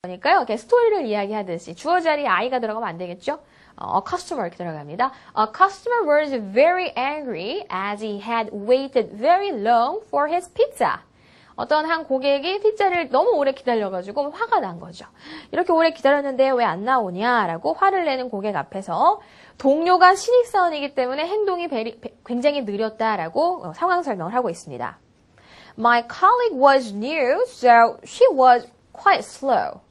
그러니까요, 이렇게 스토리를 이야기하듯이 주어 자리에 I가 들어가면 안 되겠죠? A customer 이렇게 들어갑니다. A customer was very angry as he had waited very long for his pizza. 어떤 한 고객이 피자를 너무 오래 기다려가지고 화가 난 거죠. 이렇게 오래 기다렸는데 왜 안 나오냐라고 화를 내는 고객 앞에서 동료가 신입사원이기 때문에 행동이 굉장히 느렸다라고 상황 설명을 하고 있습니다. My colleague was new, so she was quite slow.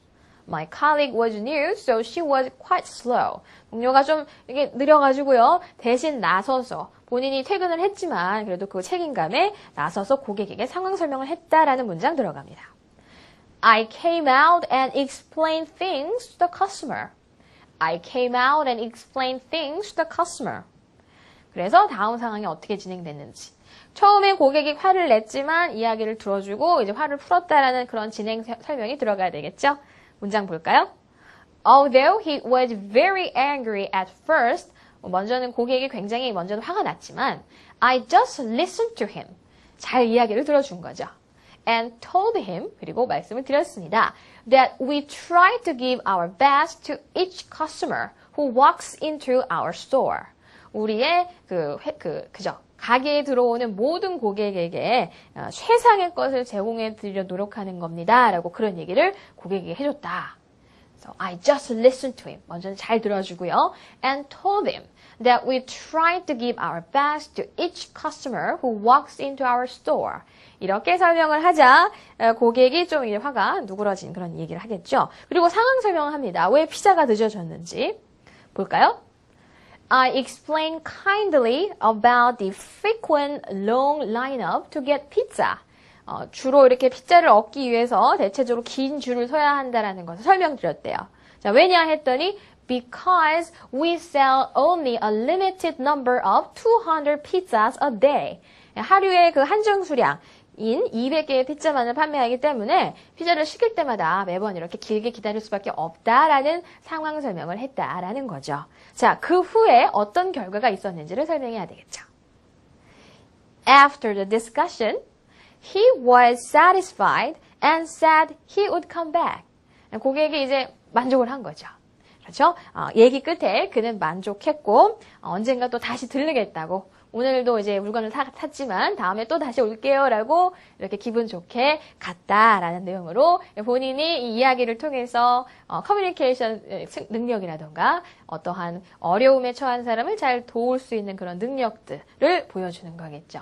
My colleague was new, so she was quite slow. 동료가 좀 이게 느려가지고요. 대신 나서서 본인이 퇴근을 했지만 그래도 그 책임감에 나서서 고객에게 상황 설명을 했다라는 문장 들어갑니다. I came out and explained things to the customer. I came out and explained things to the customer. 그래서 다음 상황이 어떻게 진행됐는지. 처음에 고객이 화를 냈지만 이야기를 들어주고 이제 화를 풀었다라는 그런 진행 설명이 들어가야 되겠죠? 문장 볼까요? Although he was very angry at first, 먼저는 고객이 굉장히 먼저는 화가 났지만 I just listened to him. 잘 이야기를 들어준 거죠. And told him, 그리고 말씀을 드렸습니다. That we try to give our best to each customer who walks into our store. 우리의 그죠? 가게에 들어오는 모든 고객에게 최상의 것을 제공해 드리려 노력하는 겁니다. 라고 그런 얘기를 고객에게 해줬다. So I just listened to him. 먼저는 잘 들어주고요. And told him that we try to give our best to each customer who walks into our store. 이렇게 설명을 하자 고객이 좀 이제 화가 누그러진 그런 얘기를 하겠죠. 그리고 상황 설명을 합니다. 왜 피자가 늦어졌는지 볼까요? I explained kindly about the frequent long lineup to get pizza. 주로 이렇게 피자를 얻기 위해서 대체적으로 긴 줄을 서야 한다는 것을 설명드렸대요. 자, 왜냐 했더니 because we sell only a limited number of 200 pizzas a day. 하루에 그 한정 수량인 200개의 피자만을 판매하기 때문에 피자를 시킬 때마다 매번 이렇게 길게 기다릴 수밖에 없다라는 상황 설명을 했다라는 거죠. 자, 그 후에 어떤 결과가 있었는지를 설명해야 되겠죠. After the discussion, he was satisfied and said he would come back. 고객이 이제 만족을 한 거죠. 그렇죠? 얘기 끝에 그는 만족했고 언젠가 또 다시 들르겠다고 오늘도 이제 물건을 샀지만 다음에 또 다시 올게요라고 이렇게 기분 좋게 갔다라는 내용으로 본인이 이 이야기를 통해서 커뮤니케이션 능력이라던가 어떠한 어려움에 처한 사람을 잘 도울 수 있는 그런 능력들을 보여주는 거겠죠.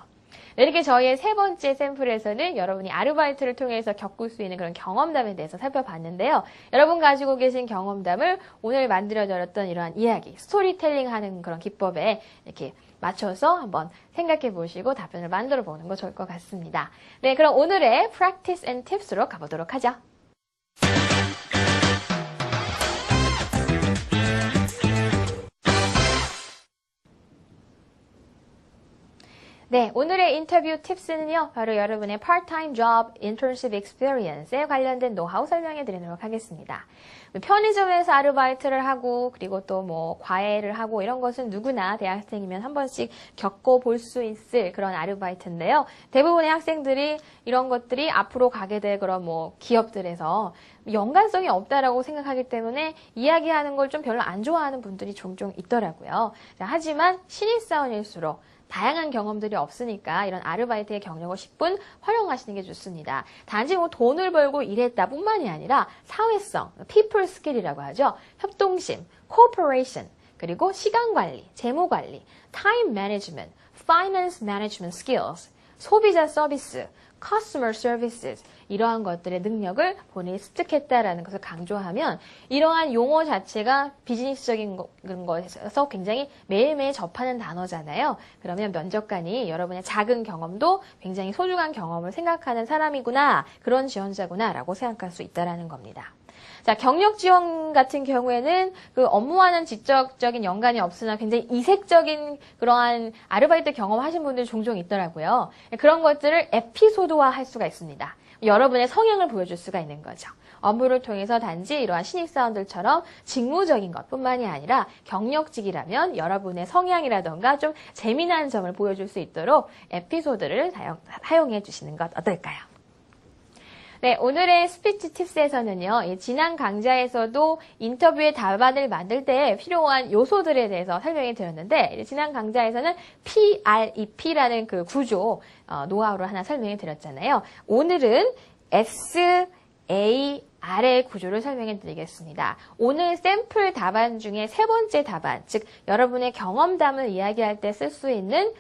이렇게 저희의 세 번째 샘플에서는 여러분이 아르바이트를 통해서 겪을 수 있는 그런 경험담에 대해서 살펴봤는데요. 여러분 가지고 계신 경험담을 오늘 만들어드렸던 이러한 이야기, 스토리텔링 하는 그런 기법에 이렇게 맞춰서 한번 생각해 보시고 답변을 만들어 보는 거 좋을 것 같습니다. 네, 그럼 오늘의 Practice and Tips로 가보도록 하죠. 네, 오늘의 인터뷰 팁스는요, 바로 여러분의 part-time job internship experience에 관련된 노하우 설명해 드리도록 하겠습니다. 편의점에서 아르바이트를 하고, 그리고 또 뭐 과외를 하고 이런 것은 누구나 대학생이면 한 번씩 겪어볼 수 있을 그런 아르바이트인데요. 대부분의 학생들이 이런 것들이 앞으로 가게 될 그런 뭐 기업들에서 연관성이 없다라고 생각하기 때문에 이야기하는 걸 좀 별로 안 좋아하는 분들이 종종 있더라고요. 자, 하지만 신입사원일수록 다양한 경험들이 없으니까 이런 아르바이트의 경력을 10분 활용하시는 게 좋습니다. 단지 뭐 돈을 벌고 일했다 뿐만이 아니라 사회성, people skill이라고 하죠. 협동심, cooperation, 그리고 시간관리, 재무관리, time management, finance management skills, 소비자 서비스, customer services 이러한 것들의 능력을 본인이 습득했다라는 것을 강조하면 이러한 용어 자체가 비즈니스적인 것에서 굉장히 매일매일 접하는 단어잖아요. 그러면 면접관이 여러분의 작은 경험도 굉장히 소중한 경험을 생각하는 사람이구나, 그런 지원자구나 라고 생각할 수 있다는 겁니다. 자, 경력 지원 같은 경우에는 그 업무와는 직접적인 연관이 없으나 굉장히 이색적인 그러한 아르바이트 경험하신 분들이 종종 있더라고요. 그런 것들을 에피소드화 할 수가 있습니다. 여러분의 성향을 보여줄 수가 있는 거죠. 업무를 통해서 단지 이러한 신입사원들처럼 직무적인 것뿐만이 아니라 경력직이라면 여러분의 성향이라던가 좀 재미난 점을 보여줄 수 있도록 에피소드를 사용해 주시는 것 어떨까요? 네, 오늘의 스피치 팁스에서는요, 지난 강좌에서도 인터뷰의 답안을 만들 때 필요한 요소들에 대해서 설명해 드렸는데, 지난 강좌에서는 PREP라는 그 구조, 노하우를 하나 설명해 드렸잖아요. 오늘은 SAR의 구조를 설명해 드리겠습니다. 오늘 샘플 답안 중에 세 번째 답안, 즉 여러분의 경험담을 이야기할 때 쓸 수 있는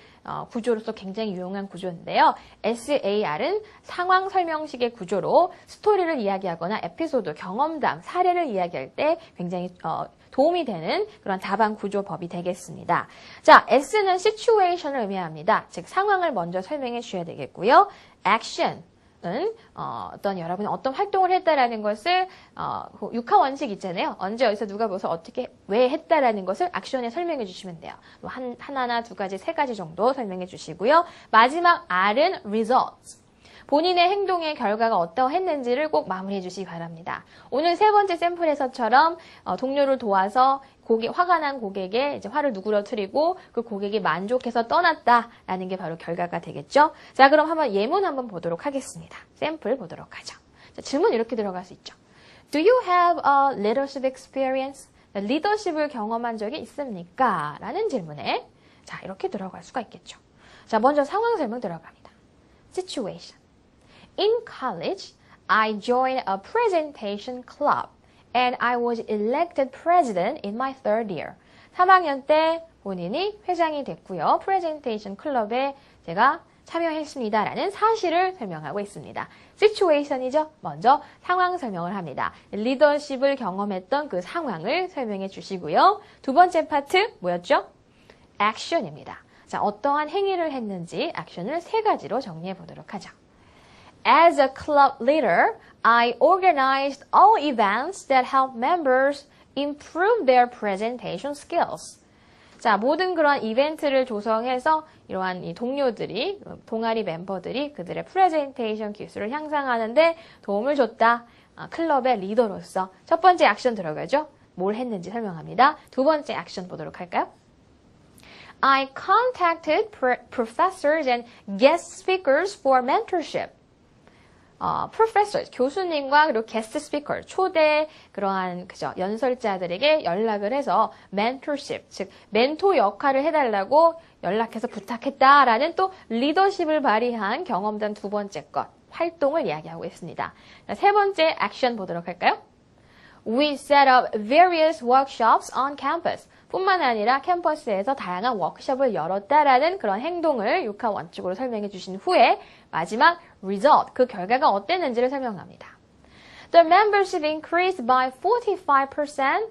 구조로서 굉장히 유용한 구조인데요. SAR은 상황 설명식의 구조로 스토리를 이야기하거나 에피소드, 경험담, 사례를 이야기할 때 굉장히 도움이 되는 그런 답안 구조법이 되겠습니다. 자, S는 situation을 의미합니다. 즉 상황을 먼저 설명해 주셔야 되겠고요. Action 여러분이 어떤 활동을 했다라는 것을 육하 원칙 있잖아요. 언제 어디서 누가 무엇을 어떻게 왜 했다라는 것을 액션에 설명해 주시면 돼요. 하나나 두 가지, 세 가지 정도 설명해 주시고요. 마지막 R은 results. 본인의 행동의 결과가 어떠했는지를 꼭 마무리해 주시기 바랍니다. 오늘 세 번째 샘플에서처럼 동료를 도와서 화가 난 고객의 이제 화를 누그러뜨리고 그 고객이 만족해서 떠났다라는 게 바로 결과가 되겠죠. 자, 그럼 한번 예문 한번 보도록 하겠습니다. 샘플 보도록 하죠. 자, 질문 이렇게 들어갈 수 있죠. Do you have a leadership experience? 리더십을 경험한 적이 있습니까? 라는 질문에 자, 이렇게 들어갈 수가 있겠죠. 자, 먼저 상황 설명 들어갑니다. Situation. In college, I joined a presentation club and I was elected president in my third year. 3학년 때 본인이 회장이 됐고요. 프레젠테이션 클럽에 제가 참여했습니다. 라는 사실을 설명하고 있습니다. situation이죠. 먼저 상황 설명을 합니다. 리더십을 경험했던 그 상황을 설명해 주시고요. 두 번째 파트 뭐였죠? action입니다. 자, 어떠한 행위를 했는지 action을 세 가지로 정리해 보도록 하죠. As a club leader, I organized all events that help members improve their presentation skills. 자, 모든 그런 이벤트를 조성해서 이러한 이 동료들이, 동아리 멤버들이 그들의 프레젠테이션 기술을 향상하는데 도움을 줬다. 클럽의 리더로서 첫 번째 액션 들어가죠. 뭘 했는지 설명합니다. 두 번째 액션 보도록 할까요? I contacted professors and guest speakers for mentorship. professors, 교수님과 그리고 guest speaker, 초대 그러한 연설자들에게 연락을 해서 mentorship, 즉 멘토 역할을 해달라고 연락해서 부탁했다라는 또 리더십을 발휘한 경험담 두 번째 것, 활동을 이야기하고 있습니다. 세 번째 액션 보도록 할까요? We set up various workshops on campus. 뿐만 아니라 캠퍼스에서 다양한 워크숍을 열었다라는 그런 행동을 육하 원칙으로 설명해 주신 후에 마지막 result, 그 결과가 어땠는지를 설명합니다. The membership increased by 45%.